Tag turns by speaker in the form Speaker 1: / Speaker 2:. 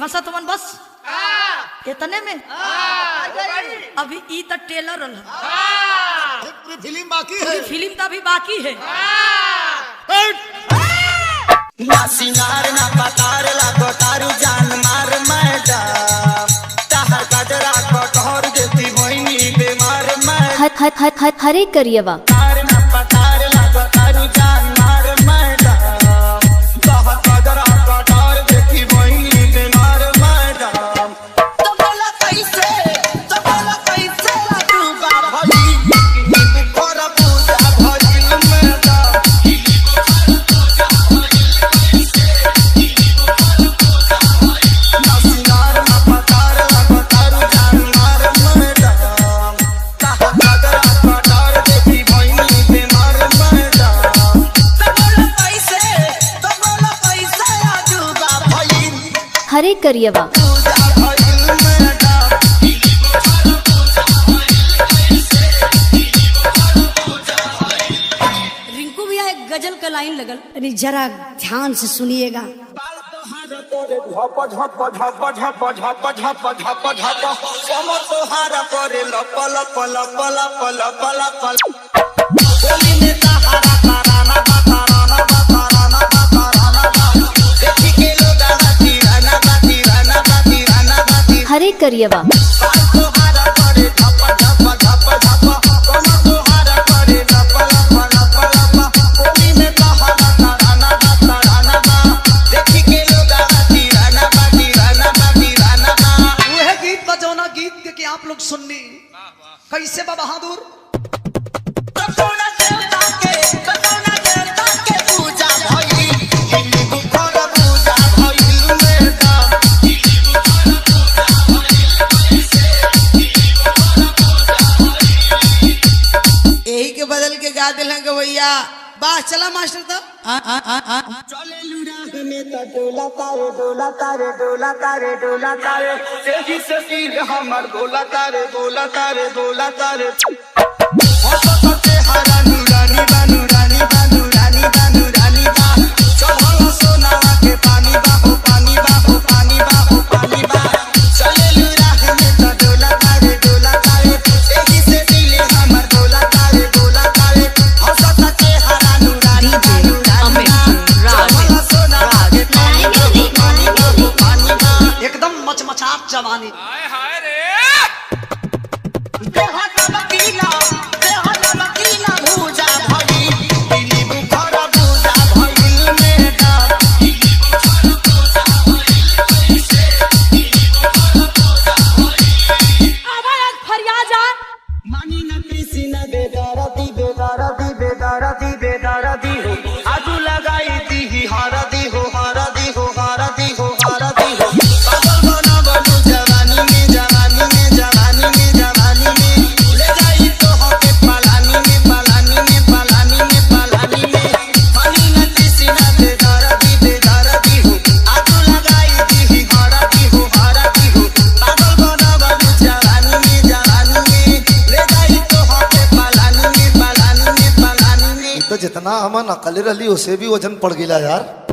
Speaker 1: हंसत मन बस इतने में अभी ई तो टेलर
Speaker 2: पूरी फिल्म बाकी है।
Speaker 1: फिल्म तो अभी बाकी है।
Speaker 3: ना सिंगार ना पतार लागो तारू जान मार मैडम ताहर कजरा कटोर देती मोहिनी बीमार मैं
Speaker 4: हरे करियवा
Speaker 3: तार ना पतार लागो तारू जान मार मैडम ताहर कजरा कटोर देती मोहिनी बीमार मैडम तो बोला कैसे तू बाबा भई कोरा पूजा भइल मैडम
Speaker 4: हरे करियवा
Speaker 1: रिंकू भैया एक गजल का लाइन लगल, अरे जरा ध्यान से सुनिएगा।
Speaker 4: हरे करियवा
Speaker 2: आप लोग सुननी कैसे बा बहादुर
Speaker 5: यही के बदल के गा दिल भैया। वाह चला मास्टर तो
Speaker 3: चले लुरा में तो डोला तारे डोला तारे डोला तारे डोला तारे तेजी से सिर हमर डोला तारे डोला तारे डोला तारे हरा नूरानी बा नूरानी बा नूरानी बा नूरानी बा चढ़ल सोना के पानी बा हो पानी बा हो पानी बा हो पानी बा चले लुरा में तो डोला तारे तेजी से दिल हमर डोला तारे हंसत के हरा नूरानी बा
Speaker 2: एकदम मचमचात जवानी।
Speaker 3: बेदारदी हो आजू लगाई दी हारदी हो हारदी हो हारदी हो हारदी हो पागल बना बनू जवानी में जवानी में जवानी में जवानी में ले जाई तो होके पालानी में पालानी में पालानी में पालानी में पानी नदी सीना बेदारदी हो आजू लगाई दी हारदी हो पागल बना बनू जवानी में ले जाई तो होके पालानी में पालानी में पालानी में।
Speaker 2: तो जितना हम नकली रही उसे भी वजन पड़ गया यार।